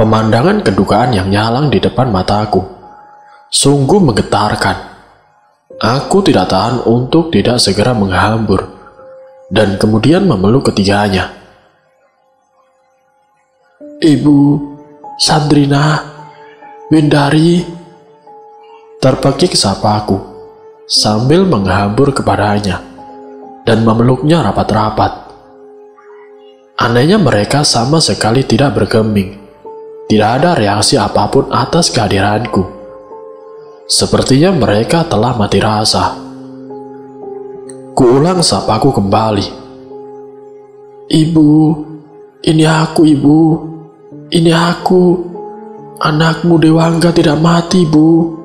Pemandangan kedukaan yang nyalang di depan mataku sungguh menggetarkan. Aku tidak tahan untuk tidak segera menghambur dan kemudian memeluk ketiganya. "Ibu, Sandrina, Windari," terpekik sapaku sambil menghambur kepadanya dan memeluknya rapat-rapat. Anehnya mereka sama sekali tidak bergeming. Tidak ada reaksi apapun atas kehadiranku. Sepertinya mereka telah mati rasa. Kuulang sapaku kembali. "Ibu, ini aku, Ibu. Ini aku. Anakmu Dewangga tidak mati, Bu.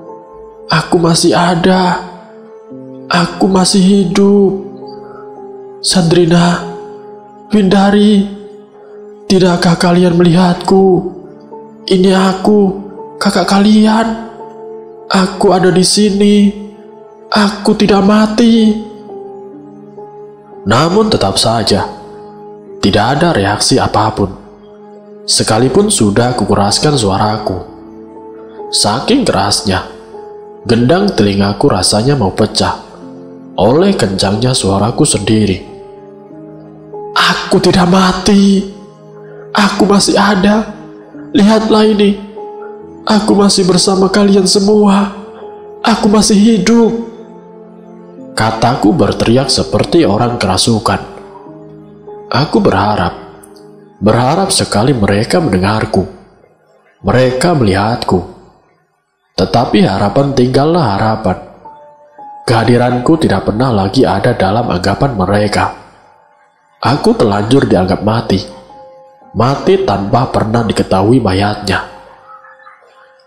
Aku masih ada. Aku masih hidup. Sandrina, Windari, tidakkah kalian melihatku? Ini aku, kakak kalian. Aku ada di sini. Aku tidak mati." Namun tetap saja, tidak ada reaksi apapun. Sekalipun sudah kukeraskan suaraku. Saking kerasnya, gendang telingaku rasanya mau pecah oleh kencangnya suaraku sendiri. "Aku tidak mati. Aku masih ada. Lihatlah ini. Aku masih bersama kalian semua. Aku masih hidup." Kataku berteriak seperti orang kerasukan. Aku berharap sekali mereka mendengarku. Mereka melihatku. Tetapi harapan tinggallah harapan. Kehadiranku tidak pernah lagi ada dalam anggapan mereka. Aku telanjur dianggap mati. Mati tanpa pernah diketahui mayatnya.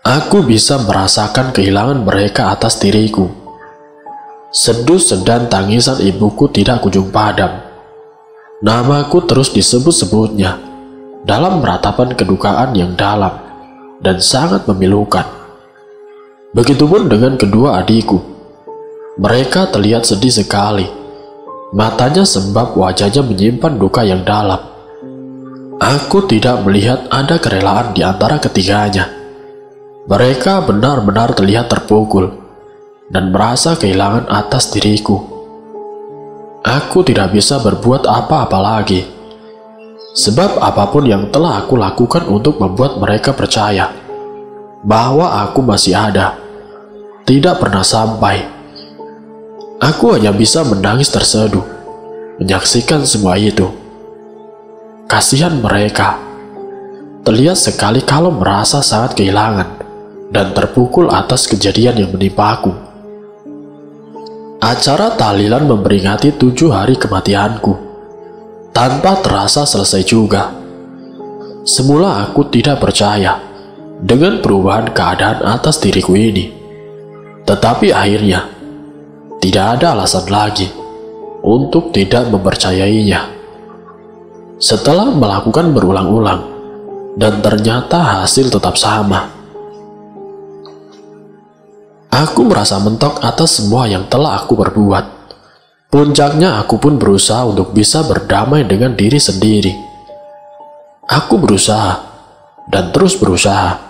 Aku bisa merasakan kehilangan mereka atas diriku. Sedus dan tangisan ibuku tidak kunjung padam. Namaku terus disebut-sebutnya dalam meratapan kedukaan yang dalam dan sangat memilukan. Begitupun dengan kedua adikku. Mereka terlihat sedih sekali. Matanya sembab wajahnya menyimpan duka yang dalam. Aku tidak melihat ada kerelaan di antara ketiganya. Mereka benar-benar terlihat terpukul dan merasa kehilangan atas diriku. Aku tidak bisa berbuat apa-apa lagi, sebab apapun yang telah aku lakukan untuk membuat mereka percaya bahwa aku masih ada, tidak pernah sampai. Aku hanya bisa menangis terseduh, menyaksikan semua itu. Kasihan mereka. Terlihat sekali kalau merasa sangat kehilangan dan terpukul atas kejadian yang menimpaku. Acara tahlilan memperingati 7 hari kematianku tanpa terasa selesai juga. Semula aku tidak percaya dengan perubahan keadaan atas diriku ini. Tetapi akhirnya tidak ada alasan lagi untuk tidak mempercayainya. Setelah melakukan berulang-ulang dan ternyata hasil tetap sama, aku merasa mentok atas semua yang telah aku perbuat. Puncaknya aku pun berusaha untuk bisa berdamai dengan diri sendiri. Aku berusaha dan terus berusaha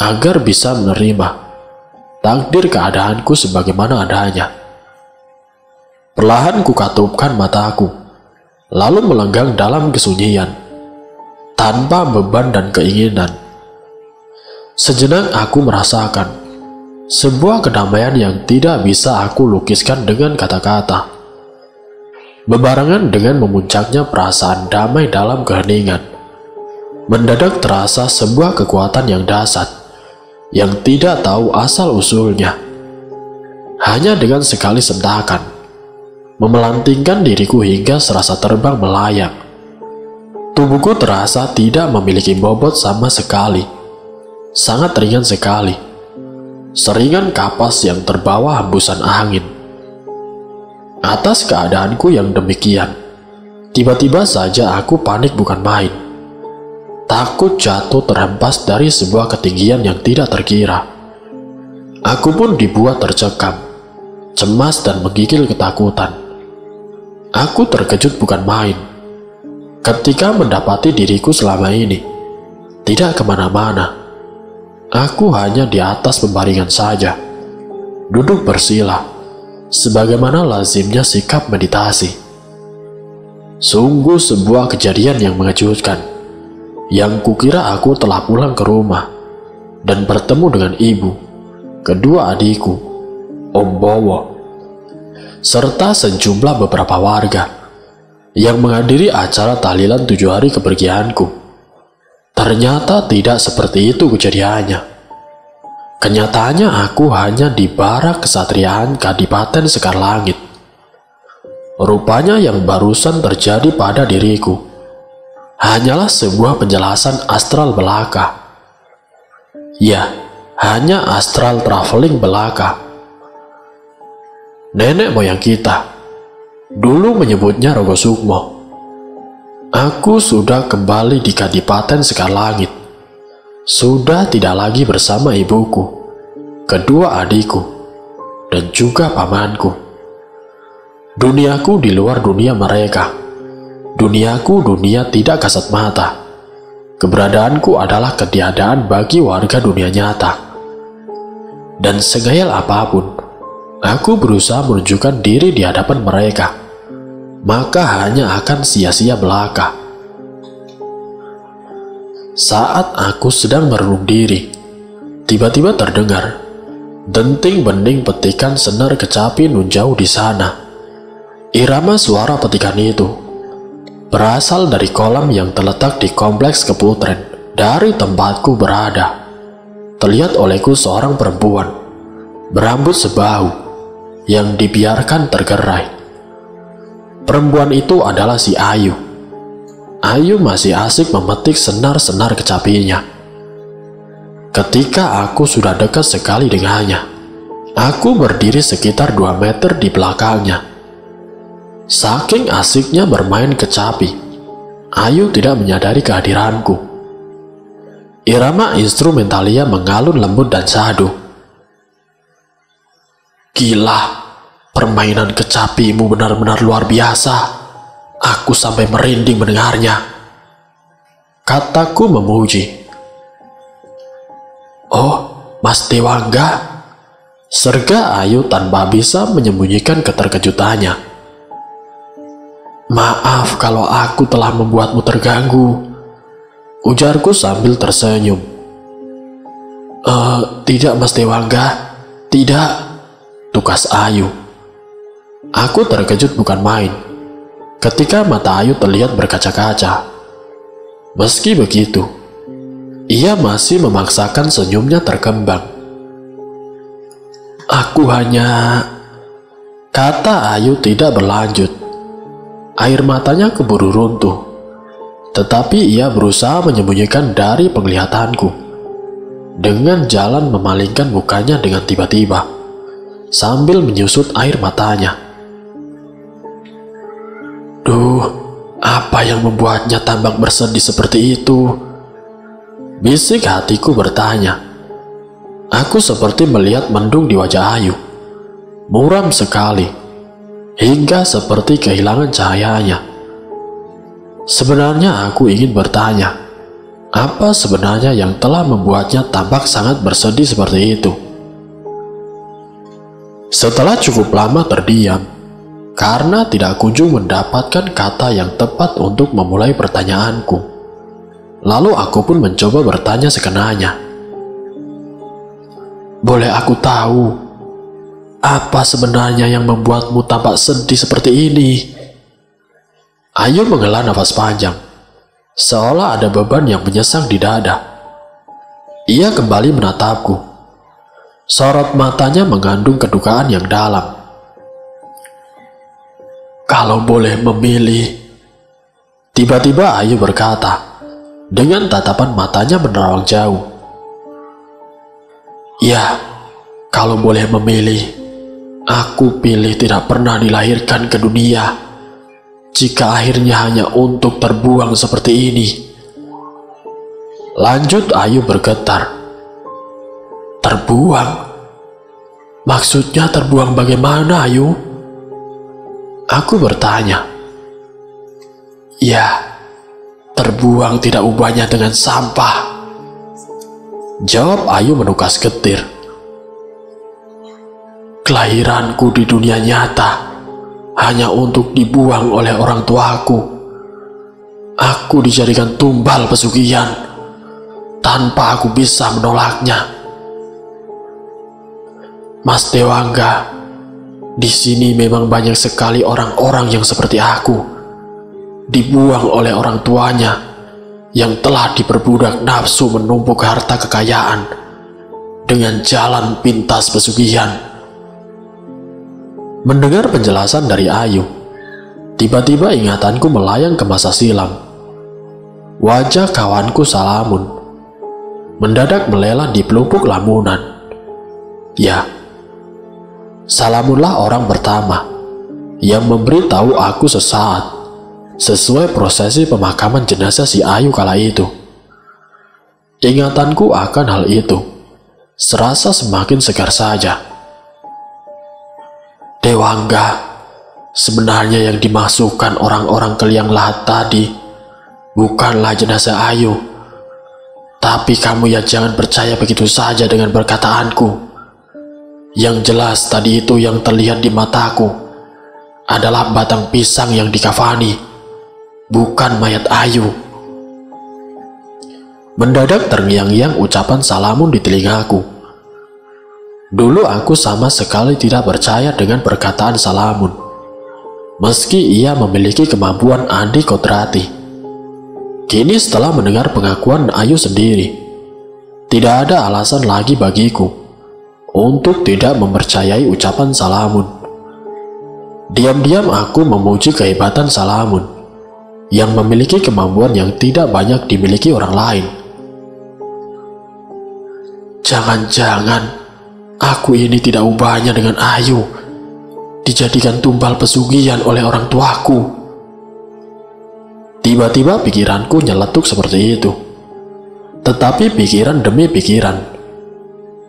agar bisa menerima takdir keadaanku sebagaimana adanya. Perlahan kukatupkan mataku, lalu melenggang dalam kesunyian, tanpa beban dan keinginan. Sejenak aku merasakan sebuah kedamaian yang tidak bisa aku lukiskan dengan kata-kata. Bebarengan dengan memuncaknya perasaan damai dalam keheningan, mendadak terasa sebuah kekuatan yang dahsyat, yang tidak tahu asal-usulnya. Hanya dengan sekali sentakan, memelantingkan diriku hingga serasa terbang melayang. Tubuhku terasa tidak memiliki bobot sama sekali. Sangat ringan sekali. Seringan kapas yang terbawa hembusan angin. Atas keadaanku yang demikian, tiba-tiba saja aku panik bukan main. Takut jatuh terhempas dari sebuah ketinggian yang tidak terkira. Aku pun dibuat tercekam, cemas dan menggigil ketakutan. Aku terkejut bukan main ketika mendapati diriku selama ini tidak kemana-mana. Aku hanya di atas pembaringan saja, duduk bersila, sebagaimana lazimnya sikap meditasi. Sungguh sebuah kejadian yang mengejutkan, yang kukira aku telah pulang ke rumah dan bertemu dengan ibu, kedua adikku, Om Bowo, serta sejumlah beberapa warga yang menghadiri acara tahlilan 7 hari kepergianku. Ternyata tidak seperti itu kejadiannya. Kenyataannya aku hanya di barak kesatriaan Kadipaten Sekar Langit. Rupanya yang barusan terjadi pada diriku hanyalah sebuah penjelasan astral belaka. Ya, hanya astral traveling belaka. Nenek moyang kita dulu menyebutnya Rogo Sukmo. Aku sudah kembali di Kadipaten Sekar Langit. Sudah tidak lagi bersama ibuku, kedua adikku, dan juga pamanku. Duniaku di luar dunia mereka. Duniaku dunia tidak kasat mata. Keberadaanku adalah ketiadaan bagi warga dunia nyata. Dan segayal apapun, aku berusaha menunjukkan diri di hadapan mereka, maka hanya akan sia-sia belaka. Saat aku sedang merenung diri, tiba-tiba terdengar denting-bening petikan senar kecapi nun jauh di sana. Irama suara petikan itu berasal dari kolam yang terletak di kompleks Keputren dari tempatku berada. Terlihat olehku seorang perempuan berambut sebahu yang dibiarkan tergerai. Perempuan itu adalah si Ayu. Ayu masih asik memetik senar-senar kecapinya. Ketika aku sudah dekat sekali dengannya, aku berdiri sekitar 2 meter di belakangnya. Saking asiknya bermain kecapi, Ayu tidak menyadari kehadiranku. Irama instrumentalia mengalun lembut dan syahdu. Gila, permainan kecapimu benar-benar luar biasa. Aku sampai merinding mendengarnya, kataku memuji. Oh, Mas Dewangga, serga Ayu tanpa bisa menyembunyikan keterkejutannya. Maaf kalau aku telah membuatmu terganggu, ujarku sambil tersenyum. Tidak Mas Dewangga, tidak, tukas Ayu. Aku terkejut bukan main ketika mata Ayu terlihat berkaca-kaca. Meski begitu, ia masih memaksakan senyumnya terkembang. Aku hanya... Kata Ayu tidak berlanjut. Air matanya keburu runtuh, tetapi ia berusaha menyembunyikan dari penglihatanku dengan jalan memalingkan mukanya dengan tiba-tiba sambil menyusut air matanya. Duh, apa yang membuatnya tampak bersedih seperti itu? Bisik hatiku bertanya. Aku seperti melihat mendung di wajah Ayu, muram sekali, hingga seperti kehilangan cahayanya. Sebenarnya aku ingin bertanya, apa sebenarnya yang telah membuatnya tampak sangat bersedih seperti itu? Setelah cukup lama terdiam, karena tidak kunjung mendapatkan kata yang tepat untuk memulai pertanyaanku, lalu aku pun mencoba bertanya sekenanya. Boleh aku tahu, apa sebenarnya yang membuatmu tampak sedih seperti ini? Ayu menghela nafas panjang, seolah ada beban yang menyesang di dada. Ia kembali menatapku. Sorot matanya mengandung kedukaan yang dalam. Kalau boleh memilih, tiba-tiba Ayu berkata dengan tatapan matanya menerawang jauh. Ya, kalau boleh memilih, aku pilih tidak pernah dilahirkan ke dunia jika akhirnya hanya untuk terbuang seperti ini. Lanjut Ayu bergetar. Terbuang? Maksudnya terbuang bagaimana, Ayu? Aku bertanya. Ya, terbuang tidak ubahnya dengan sampah. Jawab Ayu menukas getir. Kelahiranku di dunia nyata hanya untuk dibuang oleh orang tuaku. Aku dijadikan tumbal pesugihan tanpa aku bisa menolaknya. Mas Dewangga, di sini memang banyak sekali orang-orang yang seperti aku, dibuang oleh orang tuanya yang telah diperbudak nafsu menumpuk harta kekayaan dengan jalan pintas pesugihan. Mendengar penjelasan dari Ayu, tiba-tiba ingatanku melayang ke masa silam. Wajah kawanku Salamun mendadak meleleh di pelupuk lamunan. Ya, Salamunlah orang pertama yang memberitahu aku sesaat sesuai prosesi pemakaman jenazah si Ayu kala itu. Ingatanku akan hal itu serasa semakin segar saja. Dewangga, sebenarnya yang dimasukkan orang-orang ke liang lahat tadi bukanlah jenazah Ayu. Tapi kamu ya jangan percaya begitu saja dengan perkataanku. Yang jelas tadi itu yang terlihat di mataku adalah batang pisang yang dikafani, bukan mayat Ayu. Mendadak terngiang-ngiang ucapan Salamun di telingaku. Dulu aku sama sekali tidak percaya dengan perkataan Salamun, meski ia memiliki kemampuan Andi Kodrati. Kini setelah mendengar pengakuan Ayu sendiri, tidak ada alasan lagi bagiku untuk tidak mempercayai ucapan Salamun. Diam-diam aku memuji kehebatan Salamun yang memiliki kemampuan yang tidak banyak dimiliki orang lain. Jangan-jangan aku ini tidak ubahnya dengan Ayu, dijadikan tumbal pesugihan oleh orang tuaku. Tiba-tiba pikiranku nyeletuk seperti itu. Tetapi pikiran demi pikiran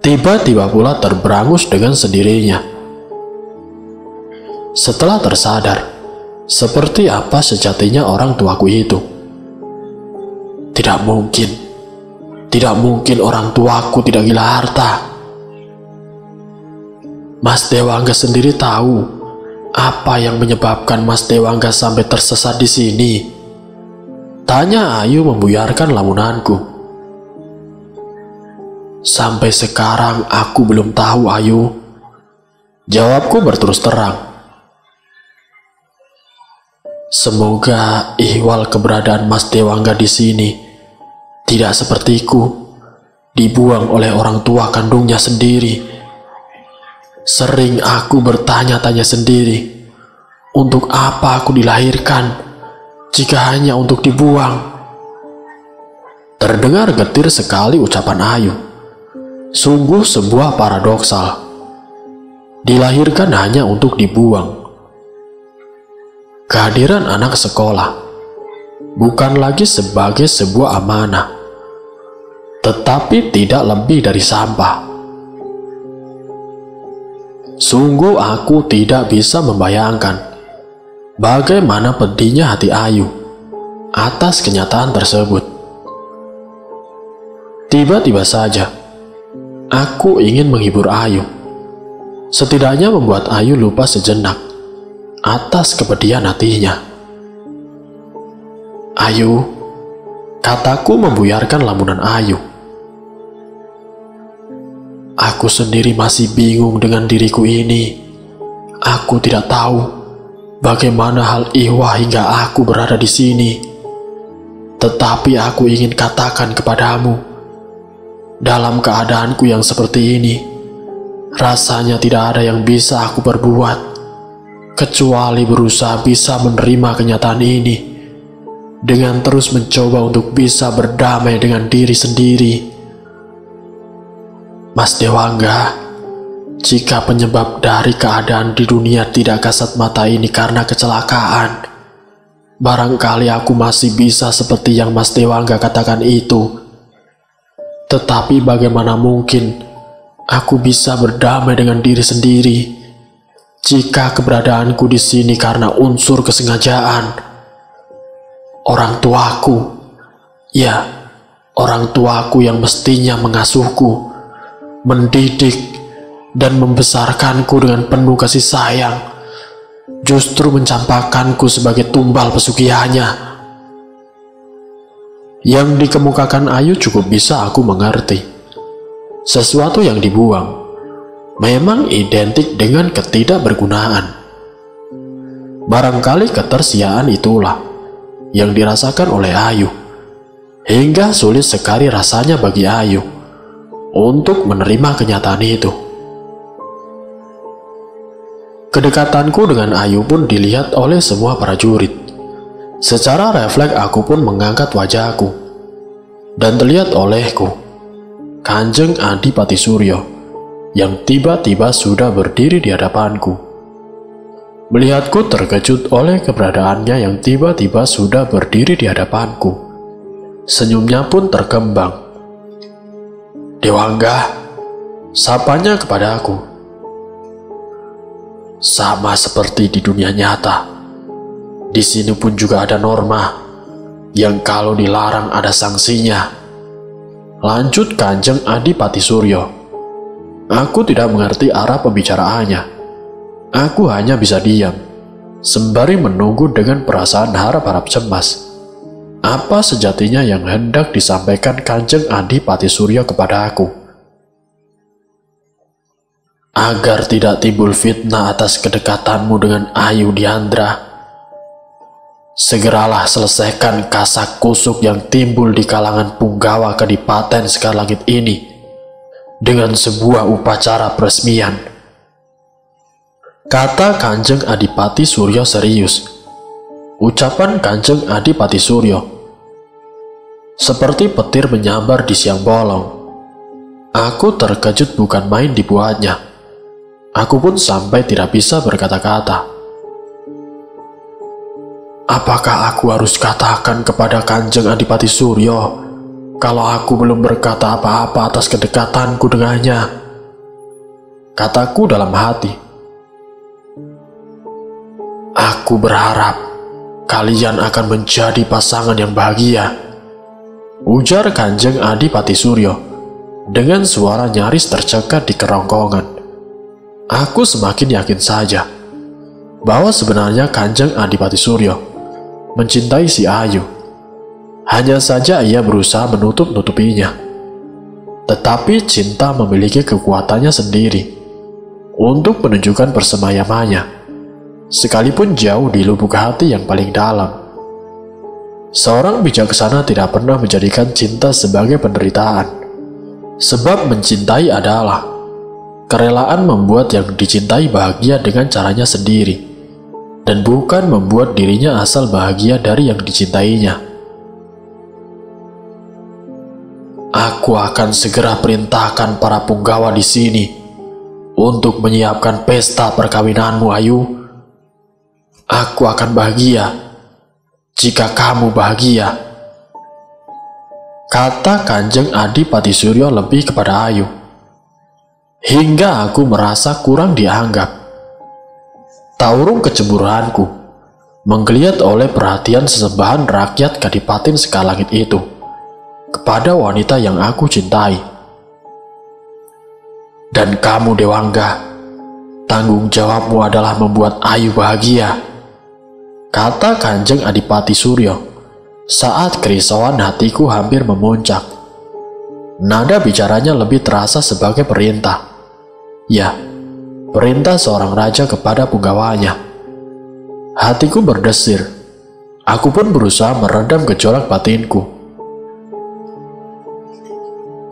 tiba-tiba pula terberangus dengan sendirinya. Setelah tersadar, seperti apa sejatinya orang tuaku itu. Tidak mungkin orang tuaku tidak gila harta. Mas Dewangga sendiri tahu apa yang menyebabkan Mas Dewangga sampai tersesat di sini. Tanya Ayu membuyarkan lamunanku. Sampai sekarang aku belum tahu, Ayu. Jawabku berterus terang. Semoga ihwal keberadaan Mas Dewangga di sini tidak sepertiku, dibuang oleh orang tua kandungnya sendiri. Sering aku bertanya-tanya sendiri, untuk apa aku dilahirkan jika hanya untuk dibuang? Terdengar getir sekali ucapan Ayu. Sungguh sebuah paradoksal. Dilahirkan hanya untuk dibuang. Kehadiran anak sekolah bukan lagi sebagai sebuah amanah, tetapi tidak lebih dari sampah. Sungguh aku tidak bisa membayangkan bagaimana pedihnya hati Ayu atas kenyataan tersebut. Tiba-tiba saja aku ingin menghibur Ayu, setidaknya membuat Ayu lupa sejenak atas kepedihan hatinya. Ayu, kataku membuyarkan lamunan Ayu. Aku sendiri masih bingung dengan diriku ini. Aku tidak tahu bagaimana hal ihwal hingga aku berada di sini. Tetapi aku ingin katakan kepadamu, dalam keadaanku yang seperti ini, rasanya tidak ada yang bisa aku perbuat kecuali berusaha bisa menerima kenyataan ini dengan terus mencoba untuk bisa berdamai dengan diri sendiri. Mas Dewangga, jika penyebab dari keadaan di dunia tidak kasat mata ini karena kecelakaan, barangkali aku masih bisa seperti yang Mas Dewangga katakan itu. Tetapi bagaimana mungkin aku bisa berdamai dengan diri sendiri jika keberadaanku di sini karena unsur kesengajaan? Orang tuaku, ya, orang tuaku yang mestinya mengasuhku, mendidik, dan membesarkanku dengan penuh kasih sayang, justru mencampakkanku sebagai tumbal pesugihannya. Yang dikemukakan Ayu cukup bisa aku mengerti. Sesuatu yang dibuang memang identik dengan ketidakbergunaan. Barangkali ketersiaan itulah yang dirasakan oleh Ayu, hingga sulit sekali rasanya bagi Ayu untuk menerima kenyataan itu. Kedekatanku dengan Ayu pun dilihat oleh semua prajurit. Secara refleks aku pun mengangkat wajahku, dan terlihat olehku Kanjeng Adipati Suryo yang tiba-tiba sudah berdiri di hadapanku. Melihatku terkejut oleh keberadaannya yang tiba-tiba sudah berdiri di hadapanku. Senyumnya pun terkembang. "Dewangga," sapanya kepadaku. "Sama seperti di dunia nyata, di sini pun juga ada norma yang kalau dilarang ada sanksinya," lanjut Kanjeng Adipati Suryo. Aku tidak mengerti arah pembicaraannya. Aku hanya bisa diam, sembari menunggu dengan perasaan harap-harap cemas. Apa sejatinya yang hendak disampaikan Kanjeng Adipati Suryo kepada aku? Agar tidak timbul fitnah atas kedekatanmu dengan Ayu Diandra, segeralah selesaikan kasak kusuk yang timbul di kalangan punggawa Kadipaten Sekarlangit ini dengan sebuah upacara peresmian, kata Kanjeng Adipati Suryo serius. Ucapan Kanjeng Adipati Suryo seperti petir menyambar di siang bolong. Aku terkejut bukan main dibuatnya. Aku pun sampai tidak bisa berkata-kata. Apakah aku harus katakan kepada Kanjeng Adipati Suryo kalau aku belum berkata apa-apa atas kedekatanku dengannya? Kataku dalam hati. Aku berharap kalian akan menjadi pasangan yang bahagia, ujar Kanjeng Adipati Suryo dengan suara nyaris tercekat di kerongkongan. Aku semakin yakin saja bahwa sebenarnya Kanjeng Adipati Suryo mencintai si Ayu. Hanya saja ia berusaha menutup-nutupinya. Tetapi cinta memiliki kekuatannya sendiri untuk menunjukkan persemayamannya, sekalipun jauh di lubuk hati yang paling dalam. Seorang bijaksana tidak pernah menjadikan cinta sebagai penderitaan, sebab mencintai adalah kerelaan membuat yang dicintai bahagia dengan caranya sendiri, dan bukan membuat dirinya asal bahagia dari yang dicintainya. Aku akan segera perintahkan para punggawa di sini untuk menyiapkan pesta perkawinanmu, Ayu. Aku akan bahagia jika kamu bahagia, kata Kanjeng Adipati Suryo lebih kepada Ayu. Hingga aku merasa kurang dianggap. Taurung kecemburuanku menggeliat oleh perhatian sesembahan rakyat Kadipaten Sekarlangit itu kepada wanita yang aku cintai. Dan kamu, Dewangga, tanggung jawabmu adalah membuat Ayu bahagia, kata Kanjeng Adipati Suryo saat kerisauan hatiku hampir memuncak. Nada bicaranya lebih terasa sebagai perintah. Ya, perintah seorang raja kepada punggawanya. Hatiku berdesir. Aku pun berusaha meredam gejolak batinku.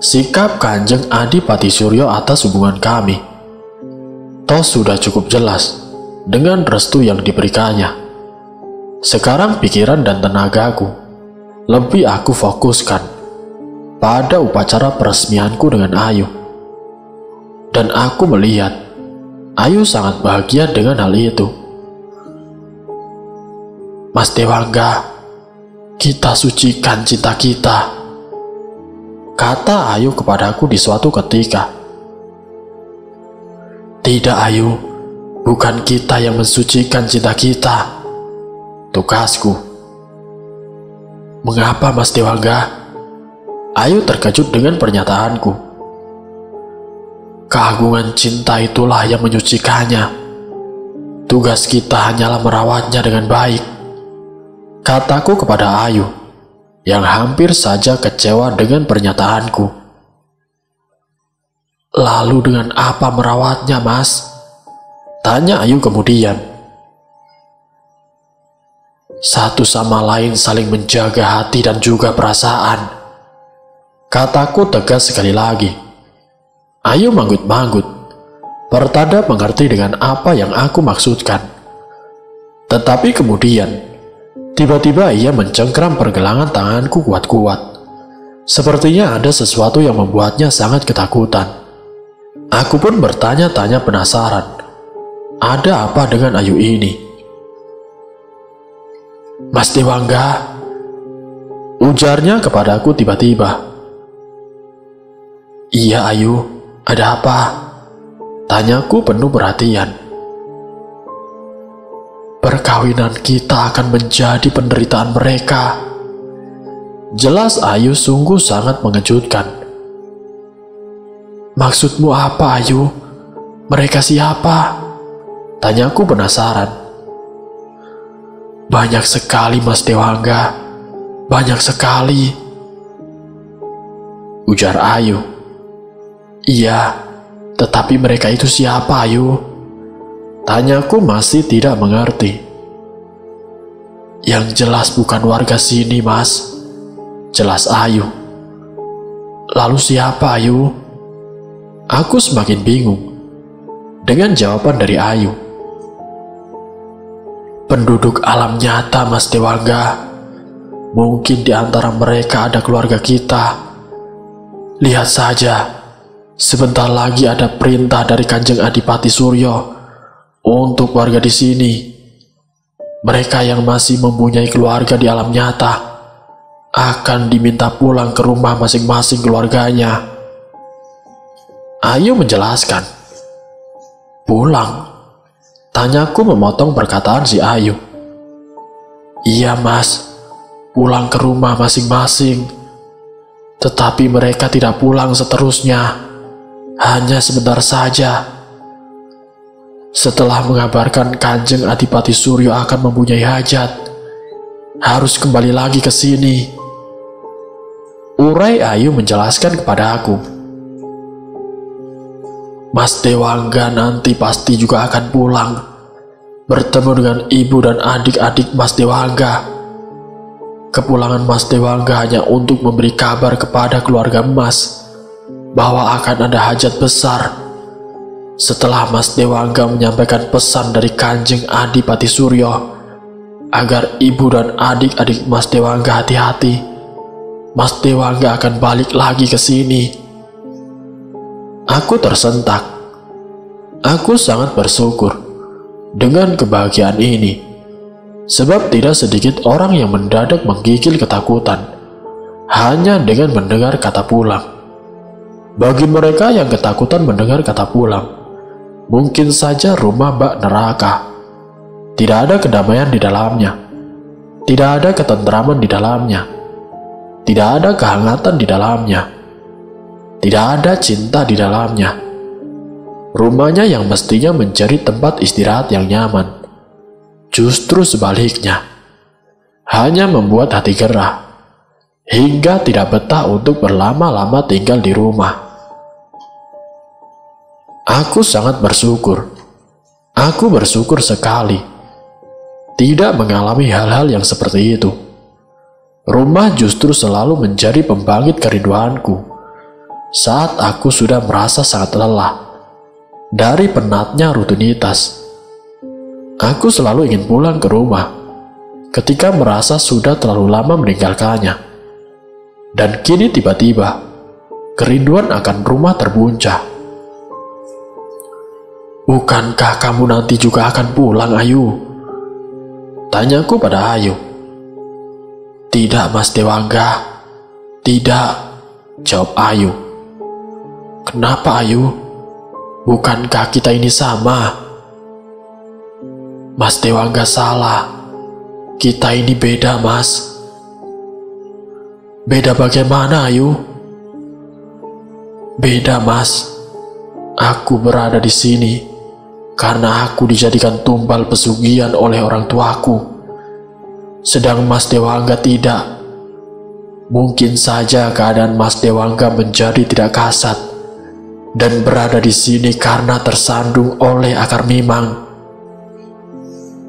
Sikap Kanjeng Adipati Suryo atas hubungan kami toh sudah cukup jelas dengan restu yang diberikannya. Sekarang pikiran dan tenagaku lebih aku fokuskan pada upacara peresmianku dengan Ayu. Dan aku melihat Ayu sangat bahagia dengan hal itu. Mas Dewangga, kita sucikan cinta kita, kata Ayu kepadaku di suatu ketika. Tidak, Ayu, bukan kita yang mensucikan cinta kita, tukasku. Mengapa, Mas Dewangga? Ayu terkejut dengan pernyataanku. Keagungan cinta itulah yang menyucikannya. Tugas kita hanyalah merawatnya dengan baik, kataku kepada Ayu, yang hampir saja kecewa dengan pernyataanku. Lalu dengan apa merawatnya, Mas? Tanya Ayu kemudian. Satu sama lain saling menjaga hati dan juga perasaan, kataku tegas sekali lagi. Ayu manggut-manggut, pertanda mengerti dengan apa yang aku maksudkan. Tetapi kemudian, tiba-tiba ia mencengkram pergelangan tanganku kuat-kuat. Sepertinya ada sesuatu yang membuatnya sangat ketakutan. Aku pun bertanya-tanya penasaran, ada apa dengan Ayu ini? Mas Dewangga, ujarnya kepadaku tiba-tiba. Iya Ayu, ada apa? Tanyaku penuh perhatian. Perkawinan kita akan menjadi penderitaan mereka. Jelas Ayu sungguh sangat mengejutkan. Maksudmu apa Ayu? Mereka siapa? Tanyaku penasaran. Banyak sekali Mas Dewangga, banyak sekali, ujar Ayu. Iya, tetapi mereka itu siapa Ayu? Tanyaku masih tidak mengerti. Yang jelas bukan warga sini Mas, jelas Ayu. Lalu siapa Ayu? Aku semakin bingung dengan jawaban dari Ayu. Penduduk alam nyata Mas Dewangga. Mungkin di antara mereka ada keluarga kita. Lihat saja, sebentar lagi ada perintah dari Kanjeng Adipati Suryo untuk warga di sini. Mereka yang masih mempunyai keluarga di alam nyata akan diminta pulang ke rumah masing-masing keluarganya. Ayu menjelaskan. Pulang? Tanyaku memotong perkataan si Ayu. Iya Mas, pulang ke rumah masing-masing. Tetapi mereka tidak pulang seterusnya, hanya sebentar saja. Setelah mengabarkan Kanjeng Adipati Suryo akan mempunyai hajat, harus kembali lagi ke sini. Urai Ayu menjelaskan kepada aku. Mas Dewangga nanti pasti juga akan pulang, bertemu dengan ibu dan adik-adik Mas Dewangga. Kepulangan Mas Dewangga hanya untuk memberi kabar kepada keluarga Mas bahwa akan ada hajat besar. Setelah Mas Dewangga menyampaikan pesan dari Kanjeng Adipati Suryo agar ibu dan adik-adik Mas Dewangga hati-hati, Mas Dewangga akan balik lagi ke sini. Aku tersentak. Aku sangat bersyukur dengan kebahagiaan ini, sebab tidak sedikit orang yang mendadak menggigil ketakutan hanya dengan mendengar kata pulang. Bagi mereka yang ketakutan mendengar kata pulang, mungkin saja rumah bak neraka. Tidak ada kedamaian di dalamnya, tidak ada ketentraman di dalamnya, tidak ada kehangatan di dalamnya, tidak ada cinta di dalamnya. Rumahnya yang mestinya mencari tempat istirahat yang nyaman, justru sebaliknya, hanya membuat hati gerah, hingga tidak betah untuk berlama-lama tinggal di rumah. Aku sangat bersyukur. Aku bersyukur sekali tidak mengalami hal-hal yang seperti itu. Rumah justru selalu menjadi pembangkit kerinduanku saat aku sudah merasa sangat lelah dari penatnya rutinitas. Aku selalu ingin pulang ke rumah ketika merasa sudah terlalu lama meninggalkannya. Dan kini tiba-tiba kerinduan akan rumah terbuncah. Bukankah kamu nanti juga akan pulang, Ayu? Tanyaku pada Ayu. Tidak, Mas Dewangga. Tidak, jawab Ayu. Kenapa, Ayu? Bukankah kita ini sama? Mas Dewangga salah. Kita ini beda, Mas. Beda bagaimana, Ayu? Beda, Mas. Aku berada di sini karena aku dijadikan tumbal pesugihan oleh orang tuaku. Sedang Mas Dewangga tidak. Mungkin saja keadaan Mas Dewangga menjadi tidak kasat dan berada di sini karena tersandung oleh akar mimang.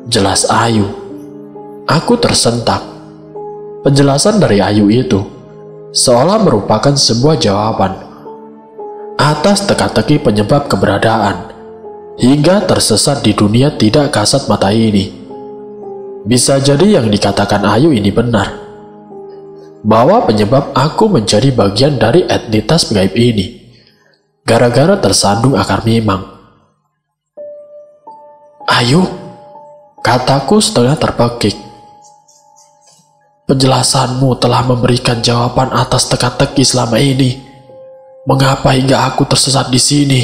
Jelas Ayu. Aku tersentak. Penjelasan dari Ayu itu seolah merupakan sebuah jawaban atas teka-teki penyebab keberadaan hingga tersesat di dunia tidak kasat mata ini. Bisa jadi yang dikatakan Ayu ini benar, bahwa penyebab aku menjadi bagian dari entitas gaib ini gara-gara tersandung akar mimang. Ayu, kataku setengah terpekik. Penjelasanmu telah memberikan jawaban atas teka-teki selama ini. Mengapa hingga aku tersesat di sini?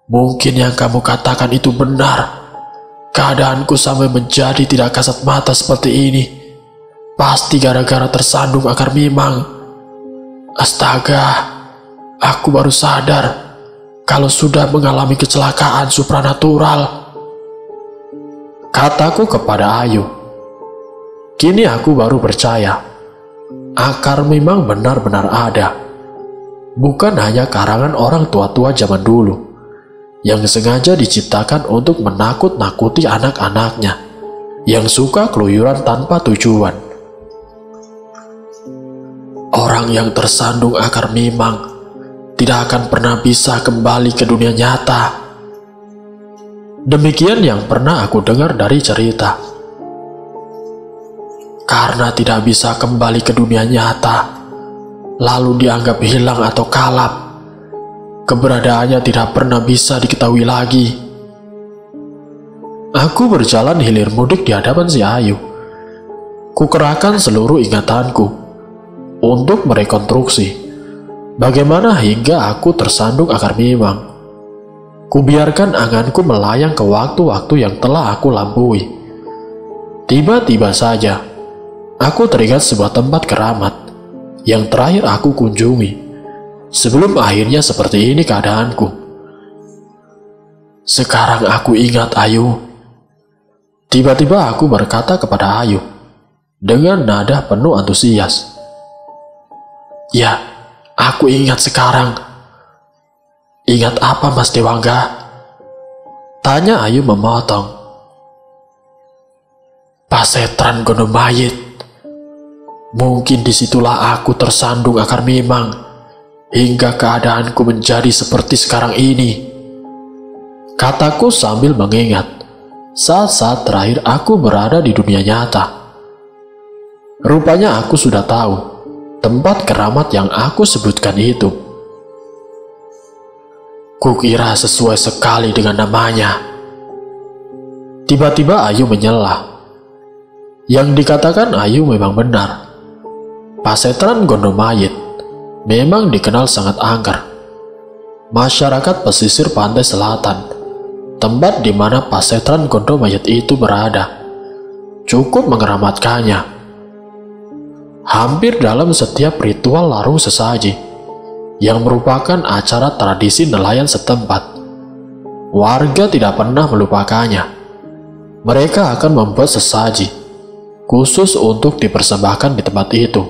Mungkin yang kamu katakan itu benar. Keadaanku sampai menjadi tidak kasat mata seperti ini pasti gara-gara tersandung akar mimang. Astaga, aku baru sadar kalau sudah mengalami kecelakaan supranatural, kataku kepada Ayu. Kini aku baru percaya, akar mimang benar-benar ada. Bukan hanya karangan orang tua-tua zaman dulu, yang sengaja diciptakan untuk menakut-nakuti anak-anaknya, yang suka keluyuran tanpa tujuan. Orang yang tersandung akar mimang tidak akan pernah bisa kembali ke dunia nyata. Demikian yang pernah aku dengar dari cerita. Karena tidak bisa kembali ke dunia nyata, lalu dianggap hilang atau kalap, keberadaannya tidak pernah bisa diketahui lagi. Aku berjalan hilir mudik di hadapan si Ayu. Kukerahkan seluruh ingatanku untuk merekonstruksi bagaimana hingga aku tersandung akar mimang. Kubiarkan anganku melayang ke waktu-waktu yang telah aku lampaui. Tiba-tiba saja aku teringat sebuah tempat keramat yang terakhir aku kunjungi sebelum akhirnya seperti ini keadaanku. Sekarang aku ingat, Ayu. Tiba-tiba aku berkata kepada Ayu dengan nada penuh antusias. Ya, aku ingat sekarang. Ingat apa, Mas Dewangga? Tanya Ayu memotong. Pasetran Gondomayit. Mungkin disitulah aku tersandung akar mimang hingga keadaanku menjadi seperti sekarang ini, kataku sambil mengingat saat-saat terakhir aku berada di dunia nyata. Rupanya aku sudah tahu tempat keramat yang aku sebutkan itu. Kukira sesuai sekali dengan namanya. Tiba-tiba Ayu menyela. Yang dikatakan Ayu memang benar. Pasetran Gondomayit memang dikenal sangat angker. Masyarakat pesisir pantai selatan, tempat di mana pasetran Gondomayit itu berada, cukup mengeramatkannya. Hampir dalam setiap ritual larung sesaji, yang merupakan acara tradisi nelayan setempat, warga tidak pernah melupakannya. Mereka akan membuat sesaji khusus untuk dipersembahkan di tempat itu.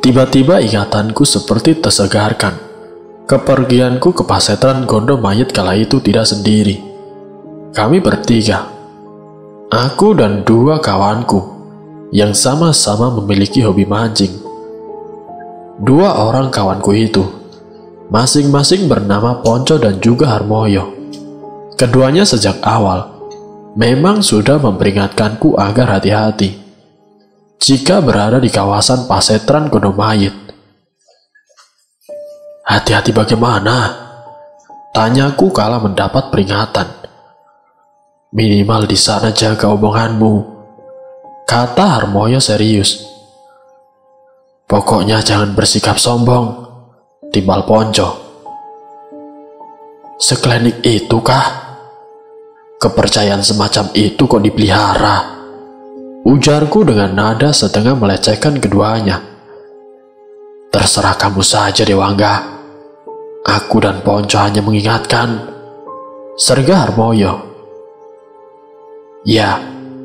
Tiba-tiba ingatanku seperti tersegarkan. Kepergianku ke pasetran Gondomayit kala itu tidak sendiri. Kami bertiga, aku dan dua kawanku yang sama-sama memiliki hobi mancing. Dua orang kawanku itu masing-masing bernama Ponco dan juga Harmoyo. Keduanya sejak awal memang sudah memperingatkanku agar hati-hati jika berada di kawasan pasetran Gondomayit. Hati-hati bagaimana? Tanyaku kala mendapat peringatan. Minimal di sana jaga omonganmu, kata Harmoyo serius. Pokoknya jangan bersikap sombong, timbal Ponco. Seklinik itu kah? Kepercayaan semacam itu kok dipelihara? Ujarku dengan nada setengah melecehkan keduanya. Terserah kamu saja, Dewangga. Aku dan Ponco hanya mengingatkan, serga Harmoyo. Ya,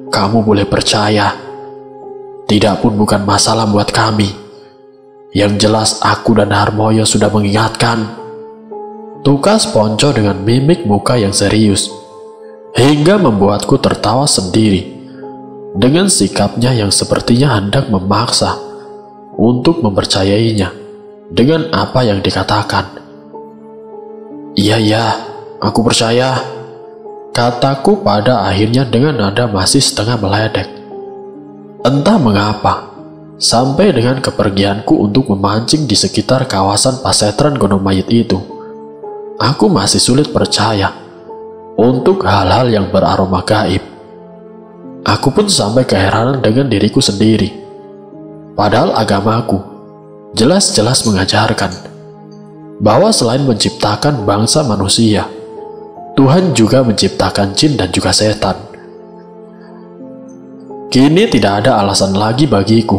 kamu boleh percaya. Tidak pun bukan masalah buat kami. Yang jelas aku dan Harmoyo sudah mengingatkan. Tukas Ponco dengan mimik muka yang serius, hingga membuatku tertawa sendiri dengan sikapnya yang sepertinya hendak memaksa untuk mempercayainya dengan apa yang dikatakan. Iya, aku percaya, kataku pada akhirnya dengan nada masih setengah meledek. Entah mengapa, sampai dengan kepergianku untuk memancing di sekitar kawasan Pasetran Gondomayit itu, aku masih sulit percaya untuk hal-hal yang beraroma gaib. Aku pun sampai keheranan dengan diriku sendiri. Padahal agamaku jelas-jelas mengajarkan bahwa selain menciptakan bangsa manusia, Tuhan juga menciptakan jin dan juga setan. Kini tidak ada alasan lagi bagiku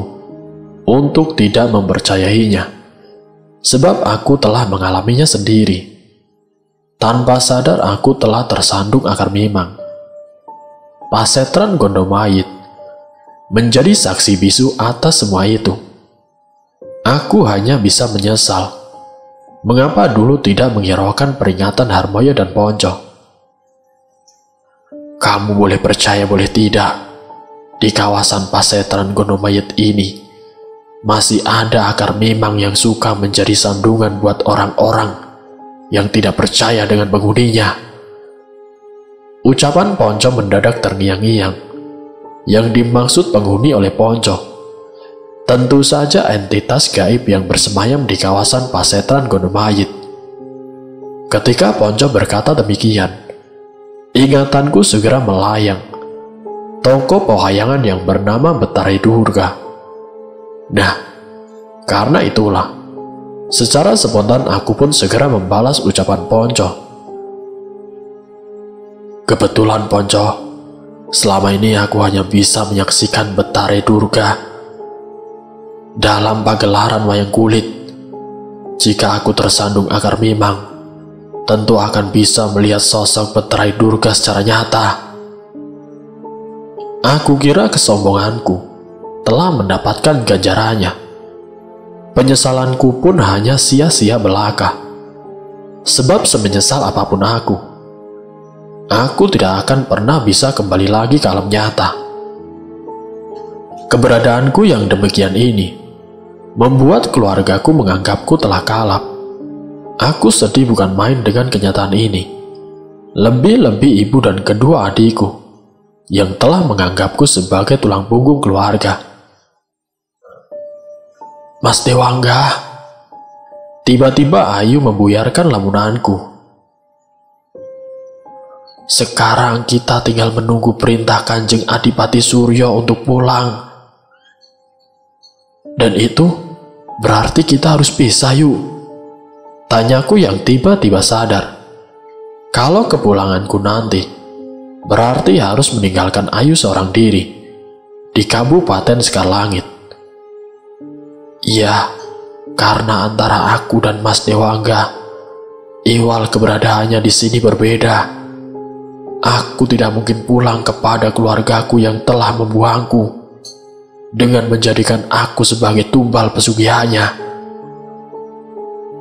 untuk tidak mempercayainya, sebab aku telah mengalaminya sendiri. Tanpa sadar aku telah tersandung akar mimang. Pasetran Gondomayit menjadi saksi bisu atas semua itu. Aku hanya bisa menyesal mengapa dulu tidak menghiraukan peringatan Harmoyo dan Ponco. Kamu boleh percaya boleh tidak, di kawasan Pasetran Gondomayit ini masih ada akar mimang yang suka menjadi sandungan buat orang-orang yang tidak percaya dengan penghuninya. Ucapan Ponco mendadak terngiang-ngiang. Yang dimaksud penghuni oleh Ponco tentu saja entitas gaib yang bersemayam di kawasan Pasetran Gondomayit. Ketika Ponco berkata demikian, ingatanku segera melayang tokoh pewayangan yang bernama Betari Durga. Nah, karena itulah secara spontan aku pun segera membalas ucapan Ponco. Kebetulan Ponco, selama ini aku hanya bisa menyaksikan Betari Durga dalam pagelaran wayang kulit. Jika aku tersandung akar mimang, tentu akan bisa melihat sosok Betari Durga secara nyata. Aku kira kesombonganku telah mendapatkan ganjarannya. Penyesalanku pun hanya sia-sia belaka. Sebab semenyesal apapun aku tidak akan pernah bisa kembali lagi ke alam nyata. Keberadaanku yang demikian ini membuat keluargaku menganggapku telah kalap. Aku sedih bukan main dengan kenyataan ini. Lebih-lebih ibu dan kedua adikku yang telah menganggapku sebagai tulang punggung keluarga. Mas Dewangga, tiba-tiba Ayu membuyarkan lamunanku. Sekarang kita tinggal menunggu perintah Kanjeng Adipati Suryo untuk pulang. Dan itu berarti kita harus pisah, yuk? Tanyaku yang tiba-tiba sadar. Kalau kepulanganku nanti berarti harus meninggalkan Ayu seorang diri di Kabupaten Sekarlangit. Iya, karena antara aku dan Mas Dewangga, ihwal keberadaannya di sini berbeda. Aku tidak mungkin pulang kepada keluargaku yang telah membuangku dengan menjadikan aku sebagai tumbal pesugihannya.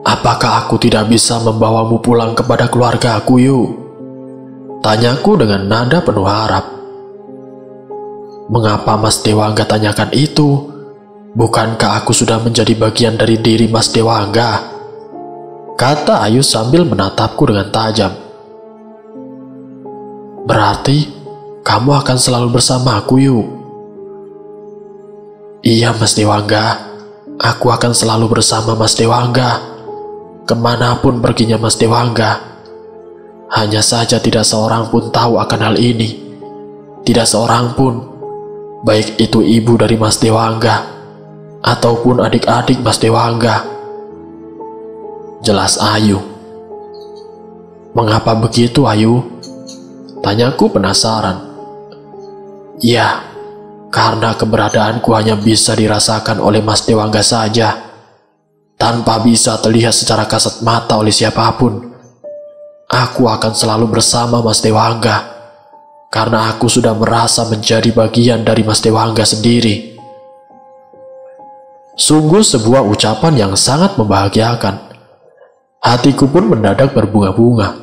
Apakah aku tidak bisa membawamu pulang kepada keluargaku, yuk? Tanyaku dengan nada penuh harap. Mengapa Mas Dewangga tanyakan itu? Bukankah aku sudah menjadi bagian dari diri Mas Dewangga? Kata Ayu sambil menatapku dengan tajam. Berarti kamu akan selalu bersamaku, yuk? Iya Mas Dewangga, aku akan selalu bersama Mas Dewangga, kemanapun perginya Mas Dewangga. Hanya saja tidak seorang pun tahu akan hal ini. Tidak seorang pun, baik itu ibu dari Mas Dewangga ataupun adik-adik Mas Dewangga. Jelas Ayu. Mengapa begitu, Ayu? Tanyaku penasaran. Ya, karena keberadaanku hanya bisa dirasakan oleh Mas Dewangga saja, tanpa bisa terlihat secara kasat mata oleh siapapun. Aku akan selalu bersama Mas Dewangga, karena aku sudah merasa menjadi bagian dari Mas Dewangga sendiri. Sungguh sebuah ucapan yang sangat membahagiakan. Hatiku pun mendadak berbunga-bunga.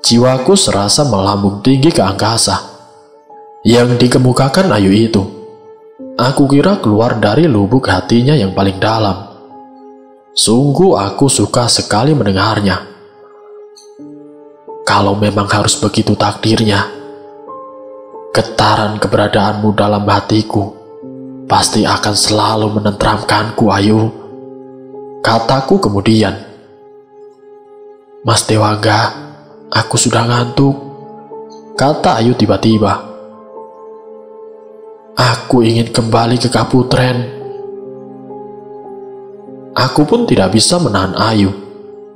Jiwaku serasa melambung tinggi ke angkasa. Yang dikemukakan Ayu itu, aku kira keluar dari lubuk hatinya yang paling dalam. Sungguh aku suka sekali mendengarnya. Kalau memang harus begitu takdirnya, getaran keberadaanmu dalam hatiku pasti akan selalu menenteramkanku, Ayu, kataku kemudian. Mas Dewangga, aku sudah ngantuk, kata Ayu tiba-tiba. Aku ingin kembali ke Kaputren. Aku pun tidak bisa menahan Ayu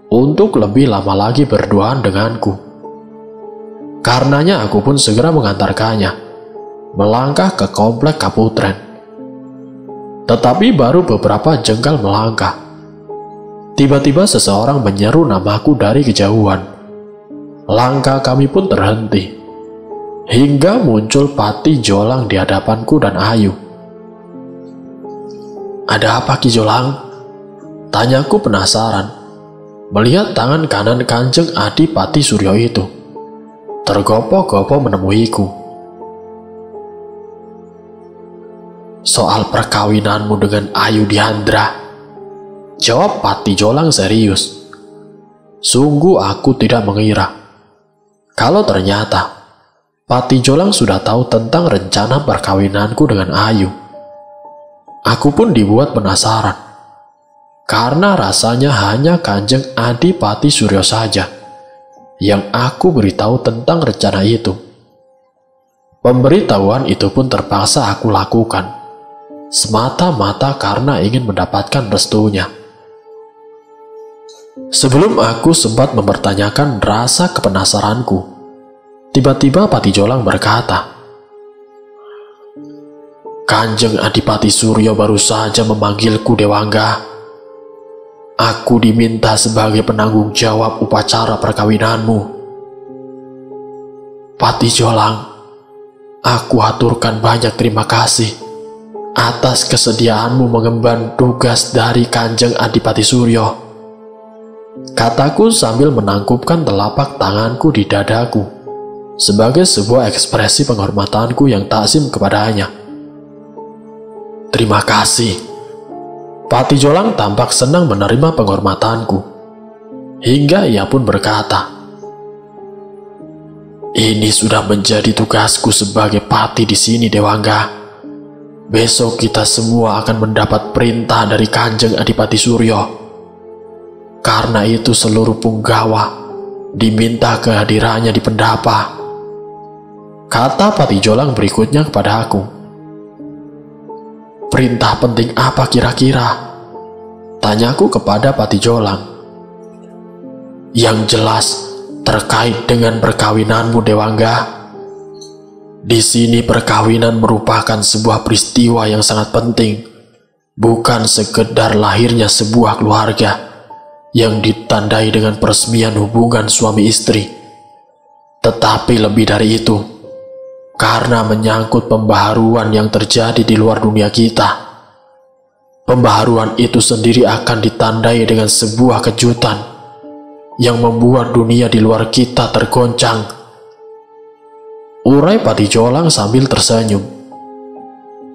untuk lebih lama lagi berduaan denganku. Karenanya aku pun segera mengantarkannya melangkah ke komplek Kaputren. Tetapi baru beberapa jengkal melangkah, tiba-tiba seseorang menyeru namaku dari kejauhan. Langkah kami pun terhenti, hingga muncul Pati Jolang di hadapanku dan Ayu. Ada apa, Ki Jolang? Tanyaku penasaran, melihat tangan kanan Kanjeng Adipati Suryo itu tergopoh-gopoh menemuiku. Soal perkawinanmu dengan Ayu Diandra, jawab Pati Jolang serius. Sungguh aku tidak mengira kalau ternyata Pati Jolang sudah tahu tentang rencana perkawinanku dengan Ayu. Aku pun dibuat penasaran, karena rasanya hanya Kanjeng Adipati Suryo saja yang aku beritahu tentang rencana itu. Pemberitahuan itu pun terpaksa aku lakukan, semata-mata karena ingin mendapatkan restunya. Sebelum aku sempat mempertanyakan rasa kepenasaranku, tiba-tiba Pati Jolang berkata, Kanjeng Adipati Suryo baru saja memanggilku, Dewangga. Aku diminta sebagai penanggung jawab upacara perkawinanmu. Pati Jolang, aku haturkan banyak terima kasih atas kesediaanmu mengemban tugas dari Kanjeng Adipati Suryo, kataku sambil menangkupkan telapak tanganku di dadaku sebagai sebuah ekspresi penghormatanku yang takzim kepadanya. Terima kasih. Pati Jolang tampak senang menerima penghormatanku, hingga ia pun berkata, ini sudah menjadi tugasku sebagai pati di sini, Dewangga. Besok kita semua akan mendapat perintah dari Kanjeng Adipati Suryo. Karena itu seluruh punggawa diminta kehadirannya di pendapa, kata Pati Jolang berikutnya kepada aku. Perintah penting apa kira-kira? Tanyaku kepada Pati Jolang. Yang jelas terkait dengan perkawinanmu, Dewangga. Di sini perkawinan merupakan sebuah peristiwa yang sangat penting, bukan sekedar lahirnya sebuah keluarga yang ditandai dengan peresmian hubungan suami istri. Tetapi lebih dari itu, karena menyangkut pembaharuan yang terjadi di luar dunia kita. Pembaharuan itu sendiri akan ditandai dengan sebuah kejutan yang membuat dunia di luar kita tergoncang, urai Pati Jolang sambil tersenyum.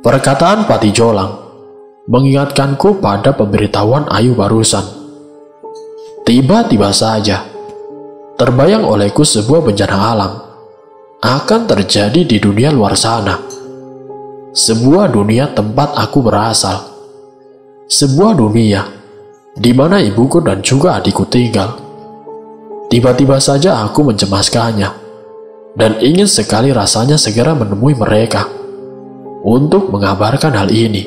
Perkataan Pati Jolang mengingatkanku pada pemberitahuan Ayu barusan. Tiba-tiba saja terbayang olehku sebuah bencana alam akan terjadi di dunia luar sana. Sebuah dunia tempat aku berasal. Sebuah dunia di mana ibuku dan juga adikku tinggal. Tiba-tiba saja aku mencemaskannya dan ingin sekali rasanya segera menemui mereka untuk mengabarkan hal ini.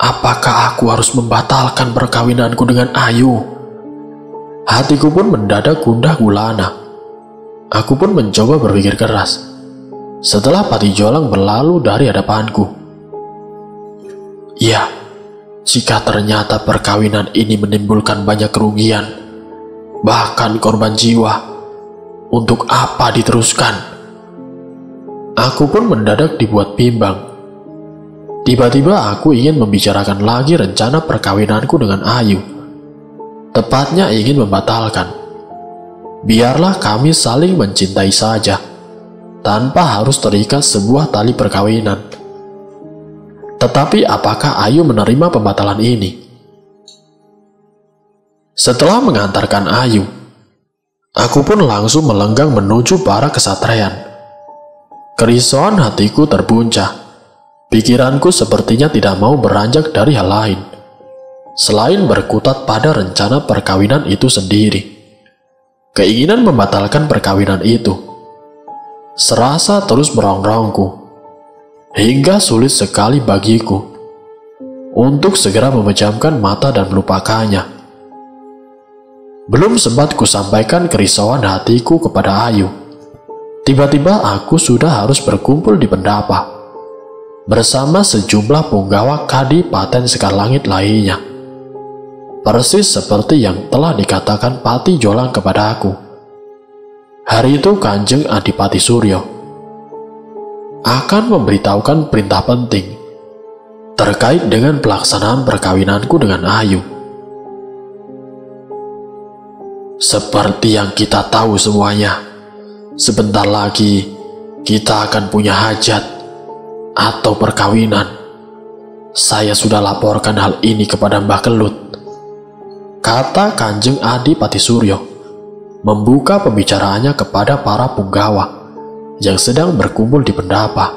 Apakah aku harus membatalkan perkawinanku dengan Ayu? Hatiku pun mendadak gundah gulana. Aku pun mencoba berpikir keras. setelah Pati Jolang berlalu dari hadapanku. Ya, jika ternyata perkawinan ini menimbulkan banyak kerugian, bahkan korban jiwa, untuk apa diteruskan? Aku pun mendadak dibuat bimbang. Tiba-tiba aku ingin membicarakan lagi rencana perkawinanku dengan Ayu. Tepatnya ingin membatalkan. Biarlah kami saling mencintai saja, tanpa harus terikat sebuah tali perkawinan. Tetapi apakah Ayu menerima pembatalan ini? Setelah mengantarkan Ayu, aku pun langsung melenggang menuju para kesatrian. Kerisauan hatiku terbuncah. Pikiranku sepertinya tidak mau beranjak dari hal lain, selain berkutat pada rencana perkawinan itu sendiri. Keinginan membatalkan perkawinan itu serasa terus merongrongku, hingga sulit sekali bagiku untuk segera memejamkan mata dan melupakannya. Belum sempat kusampaikan kerisauan hatiku kepada Ayu, tiba-tiba aku sudah harus berkumpul di pendapa bersama sejumlah punggawa Kadipaten Sekar Langit lainnya. Persis seperti yang telah dikatakan Pati Jolang kepada aku. Hari itu Kanjeng Adipati Suryo akan memberitahukan perintah penting terkait dengan pelaksanaan perkawinanku dengan Ayu. Seperti yang kita tahu semuanya, sebentar lagi kita akan punya hajat atau perkawinan. Saya sudah laporkan hal ini kepada Mbah Kelut, kata Kanjeng Adipati Suryo, membuka pembicaraannya kepada para punggawa yang sedang berkumpul di pendapa.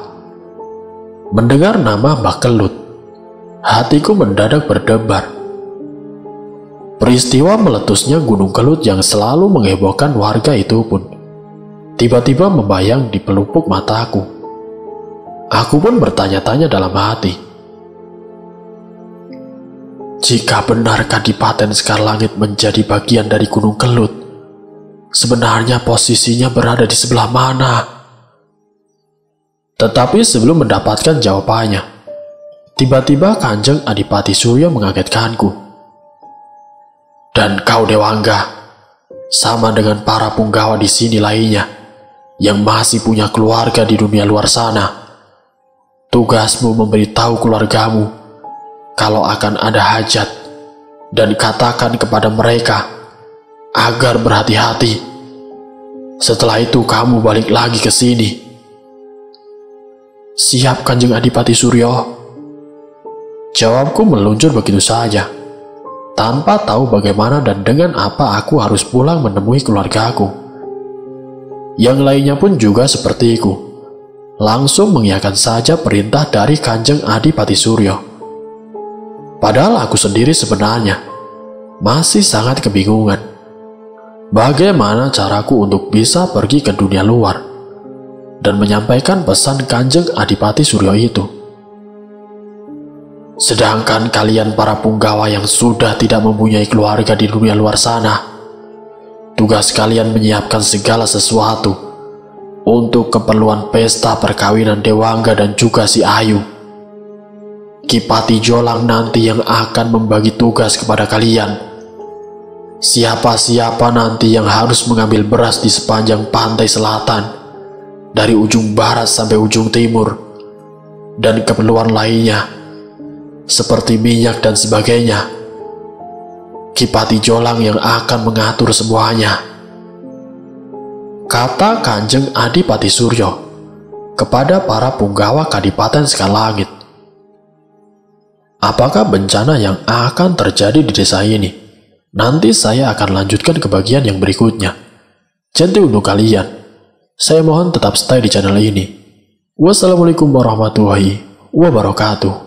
Mendengar nama Mbah Kelut, hatiku mendadak berdebar. Peristiwa meletusnya Gunung Kelut yang selalu menghebohkan warga itu pun tiba-tiba membayang di pelupuk mataku. Aku pun bertanya-tanya dalam hati, jika benar Kadipaten Sekar Langit menjadi bagian dari Gunung Kelut, sebenarnya posisinya berada di sebelah mana? Tetapi sebelum mendapatkan jawabannya, tiba-tiba Kanjeng Adipati Suryo mengagetkanku. Dan kau Dewangga, sama dengan para punggawa di sini lainnya yang masih punya keluarga di dunia luar sana, tugasmu memberitahu keluargamu kalau akan ada hajat dan katakan kepada mereka agar berhati-hati. Setelah itu kamu balik lagi ke sini. Siap Kanjeng Adipati Suryo. Jawabku meluncur begitu saja, tanpa tahu bagaimana dan dengan apa aku harus pulang menemui keluargaku. Yang lainnya pun juga sepertiku, langsung mengiyakan saja perintah dari Kanjeng Adipati Suryo. Padahal aku sendiri sebenarnya masih sangat kebingungan bagaimana caraku untuk bisa pergi ke dunia luar dan menyampaikan pesan Kanjeng Adipati Suryo itu. Sedangkan kalian para punggawa yang sudah tidak mempunyai keluarga di dunia luar sana, tugas kalian menyiapkan segala sesuatu untuk keperluan pesta perkawinan Dewangga dan juga si Ayu. Ki Pati Jolang nanti yang akan membagi tugas kepada kalian. Siapa-siapa nanti yang harus mengambil beras di sepanjang pantai selatan, dari ujung barat sampai ujung timur, dan keperluan lainnya, seperti minyak dan sebagainya. Ki Pati Jolang yang akan mengatur semuanya, kata Kanjeng Adipati Suryo kepada para punggawa Kadipaten Sekar Langit. Apakah bencana yang akan terjadi di desa ini? Nanti saya akan lanjutkan ke bagian yang berikutnya. Jadi untuk kalian, saya mohon tetap stay di channel ini. Wassalamualaikum warahmatullahi wabarakatuh.